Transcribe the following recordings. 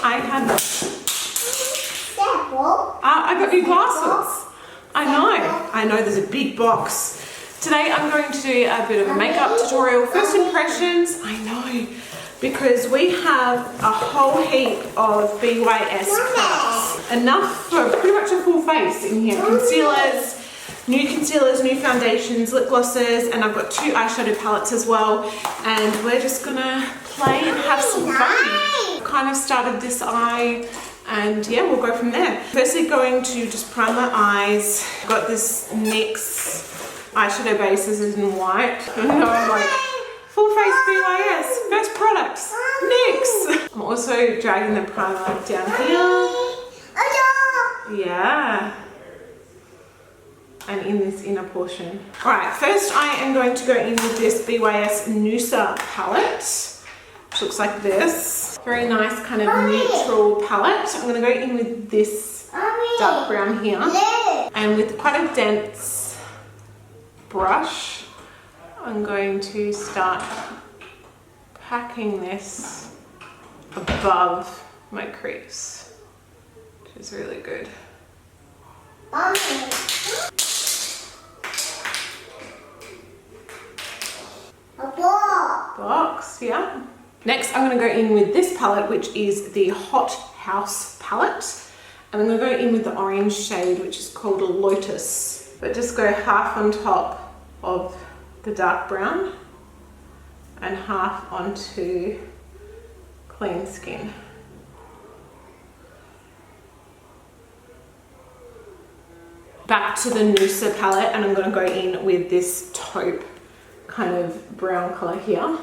I had... I got new glasses. I know there's a big box. Today I'm going to do a bit of a makeup tutorial. First impressions, I know, because we have a whole heap of BYS products. Enough for pretty much a full face in here. Concealers, new foundations, lip glosses, and I've got 2 eyeshadow palettes as well. And we're just gonna play and have some fun. Kind of started this eye, and yeah, we'll go from there. Firstly, going to just prime my eyes. Got this NYX eyeshadow base. This is in white. I know, I'm like, full face BYS, first products, NYX. I'm also dragging the primer down here. Yeah. And in this inner portion. All right, first I am going to go in with this BYS Noosa Palette. Which looks like this. Very nice kind of neutral palette. I'm gonna go in with this dark brown here. And with quite a dense brush, I'm going to start packing this above my crease, which is really good. Box, yeah. Next, I'm going to go in with this palette, which is the Hot House palette. And I'm going to go in with the orange shade, which is called Lotus. But just go half on top of the dark brown and half onto clean skin. Back to the Noosa palette, and I'm going to go in with this taupe kind of brown color here.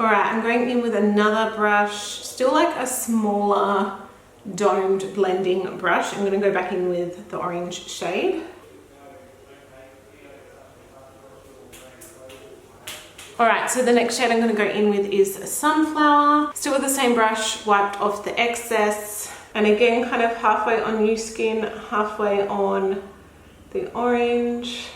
All right, I'm going in with another brush, still like a smaller domed blending brush. I'm going to go back in with the orange shade. All right, so the next shade I'm going to go in with is Sunflower. Still with the same brush, wiped off the excess. And again, kind of halfway on new skin, halfway on the orange.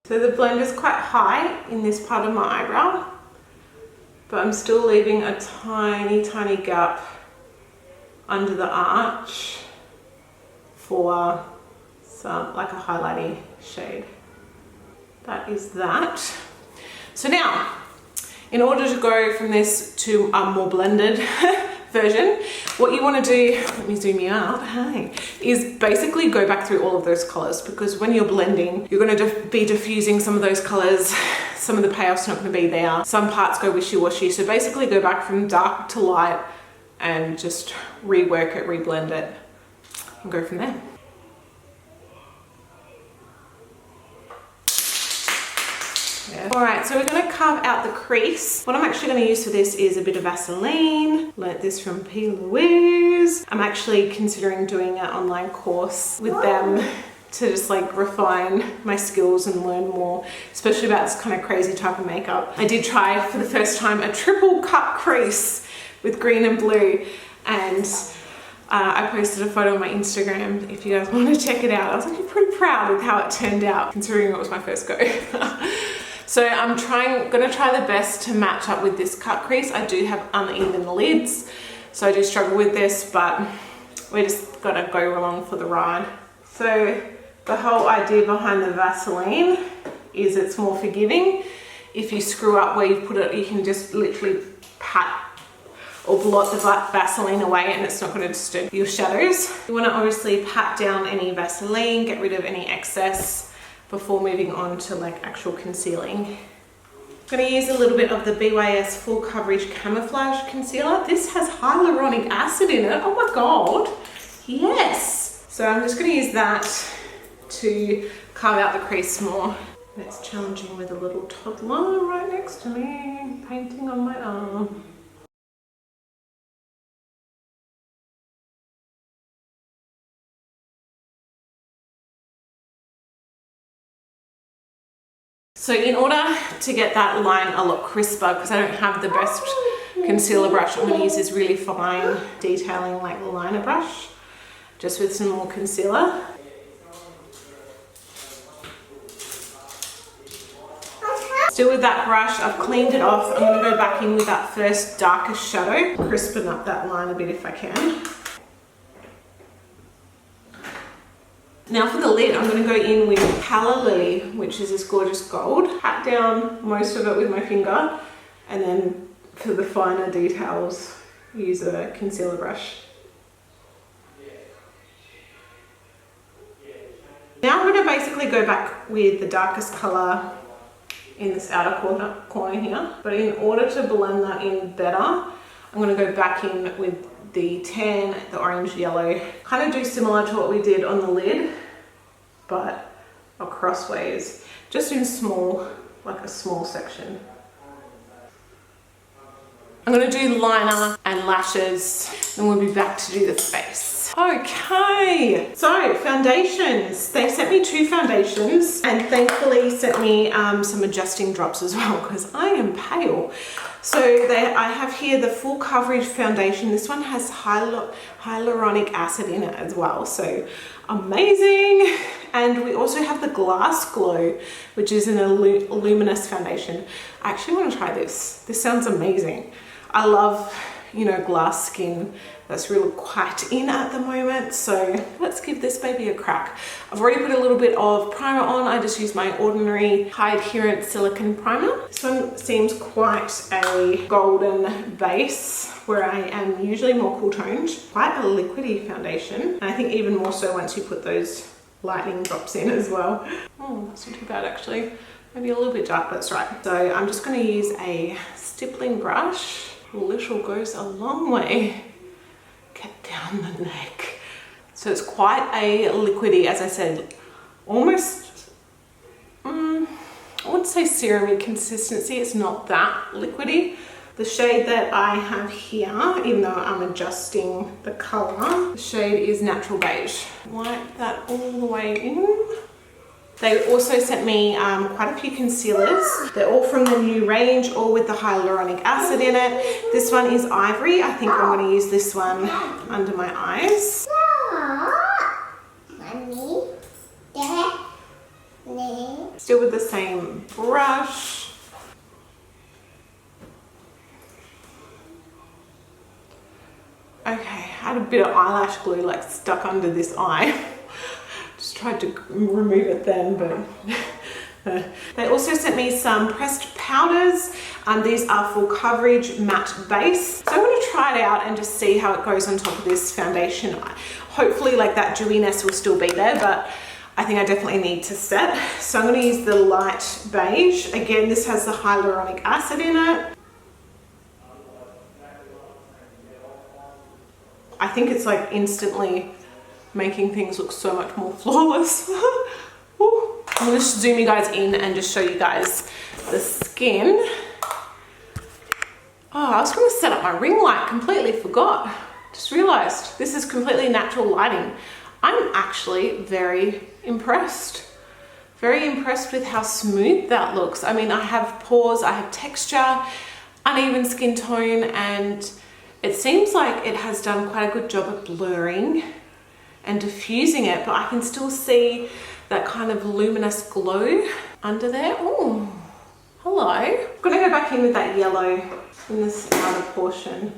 So the blend is quite high in this part of my eyebrow, but I'm still leaving a tiny, tiny gap under the arch for some, like a highlighting shade. That is that. So now, in order to go from this to a more blended version, what you want to do, let me zoom you out, hey, is basically go back through all of those colors, because when you're blending, you're going to be diffusing some of those colors. Some of the payoff's not going to be there. Some parts go wishy-washy. So basically go back from dark to light and just rework it, reblend it, and go from there. Yeah. All right, so we're going to carve out the crease. What I'm actually going to use for this is a bit of Vaseline. Learnt this from P. Louise. I'm actually considering doing an online course with them to just like refine my skills and learn more, especially about this kind of crazy type of makeup. I did try for the first time a triple cut crease with green and blue, and I posted a photo on my Instagram if you guys want to check it out. I was actually pretty proud with how it turned out, considering it was my first go. So I'm gonna try the best to match up with this cut crease. I do have uneven lids, so I do struggle with this, but we're just gonna go along for the ride. So the whole idea behind the Vaseline is it's more forgiving. If you screw up where you put it, you can just literally pat or blot the Vaseline away and it's not going to disturb your shadows. You want to obviously pat down any Vaseline, get rid of any excess before moving on to like actual concealing. I'm going to use a little bit of the BYS Full Coverage Camouflage Concealer. This has hyaluronic acid in it. Oh my god. Yes. So I'm just going to use that to carve out the crease more. It's challenging with a little toddler right next to me, painting on my arm. So in order to get that line a lot crisper, because I don't have the best concealer brush, I'm going to use this really fine detailing like liner brush. just with some more concealer. Still with that brush, I've cleaned it off. I'm going to go back in with that first darkest shadow, crispen up that line a bit if I can. Now for the lid, I'm going to go in with Calla Lily, which is this gorgeous gold. Pat down most of it with my finger, and then for the finer details, use a concealer brush. Now I'm going to basically go back with the darkest colour in this outer corner here, but in order to blend that in better, I'm going to go back in with the tan, the orange, yellow, kind of do similar to what we did on the lid, but crossways, just in small, like a small section. I'm going to do liner and lashes, and we'll be back to do the face. Okay, so foundations. They sent me 2 foundations and thankfully sent me some adjusting drops as well because I am pale. So I have here the full coverage foundation. This one has hyaluronic acid in it as well, so amazing. And we also have the Glass Glow, which is an luminous foundation. I actually want to try this. This sounds amazing. I love, you know, glass skin. That's really quite in at the moment, so let's give this baby a crack. I've already put a little bit of primer on. I just used my ordinary high adherence silicone primer. This one seems quite a golden base, where I am usually more cool toned. Quite a liquidy foundation, and I think even more so once you put those lightning drops in as well. Oh, that's not too bad actually. Maybe a little bit dark, but that's right. So I'm just going to use a stippling brush. A little goes a long way. Get down the neck. So it's quite a liquidy, as I said, almost, I wouldn't say serum-y consistency. It's not that liquidy. The shade that I have here, even though I'm adjusting the color, the shade is Natural Beige. Wipe that all the way in. They also sent me quite a few concealers. They're all from the new range, all with the hyaluronic acid in it. This one is Ivory. I think I'm going to use this one under my eyes. Still with the same brush. Okay, I had a bit of eyelash glue like stuck under this eye. Just tried to remove it then, but they also sent me some pressed powders. These are full coverage matte base. So I'm going to try it out and just see how it goes on top of this foundation. Hopefully like that dewiness will still be there, but I think I definitely need to set. So I'm going to use the light beige. Again, this has the hyaluronic acid in it. I think it's like instantly making things look so much more flawless. I'm going to zoom you guys in and just show you guys the skin. Oh, I was going to set up my ring light, completely forgot. Just realized this is completely natural lighting. I'm actually very impressed. Very impressed with how smooth that looks. I mean, I have pores, I have texture, uneven skin tone, and it seems like it has done quite a good job of blurring and diffusing it, but I can still see that kind of luminous glow under there. Oh, hello. I'm gonna go back in with that yellow in this outer portion.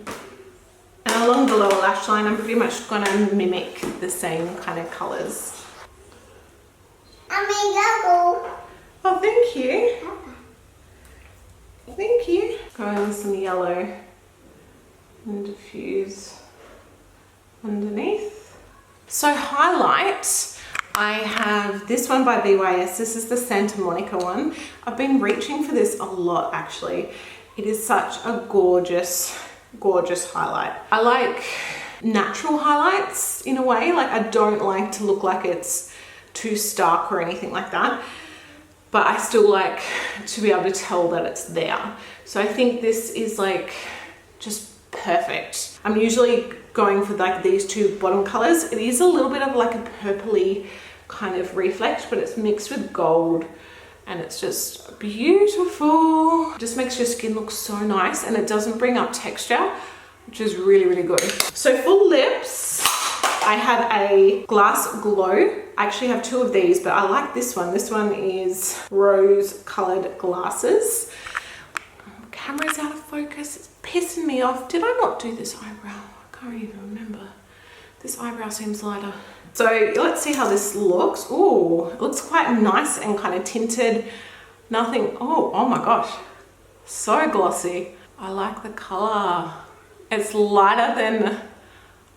And along the lower lash line, I'm pretty much gonna mimic the same kind of colors. Oh, thank you. Thank you. Going with some yellow and diffuse underneath. So highlight, I have this one by BYS. This is the Santa Monica one. I've been reaching for this a lot actually. It is such a gorgeous, gorgeous highlight. I like natural highlights in a way. Like I don't like to look like it's too stark or anything like that, but I still like to be able to tell that it's there. So I think this is like just perfect. I'm usually going for like these 2 bottom colors. It is a little bit of like a purpley kind of reflect, but it's mixed with gold and it's just beautiful. It just makes your skin look so nice and it doesn't bring up texture, which is really, really good. So for lips, I have a Glass Glow. I actually have two of these, but I like this one. This one is rose colored glasses. Camera's out of focus. It's pissing me off. Did I not do this eyebrow? I can't even remember. This eyebrow seems lighter. So let's see how this looks. Ooh, it looks quite nice and kind of tinted. Nothing, oh my gosh. So glossy. I like the color. It's lighter than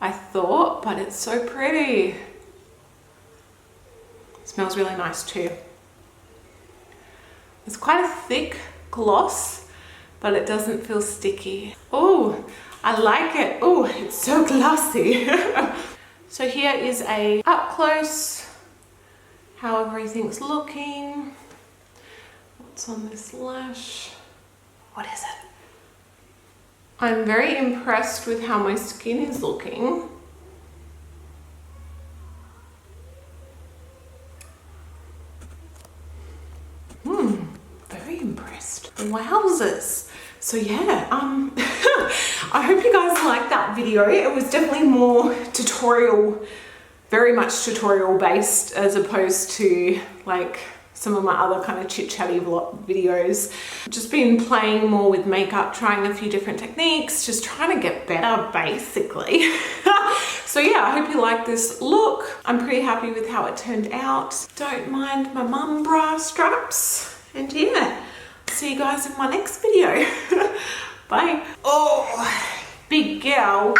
I thought, but it's so pretty. It smells really nice too. It's quite a thick gloss, but it doesn't feel sticky. Oh, I like it. Oh, it's so glossy. So here is a up close, how everything's looking. What's on this lash? What is it? I'm very impressed with how my skin is looking. Very impressed. Wowzers. So yeah, I hope you guys liked that video. It was definitely more tutorial, very much tutorial based, as opposed to like some of my other kind of chit-chatty vlog videos. Just been playing more with makeup, trying a few different techniques, just trying to get better basically. So yeah, I hope you like this look. I'm pretty happy with how it turned out. Don't mind my mum bra straps. And yeah, see you guys in my next video. Bye. Oh, big girl.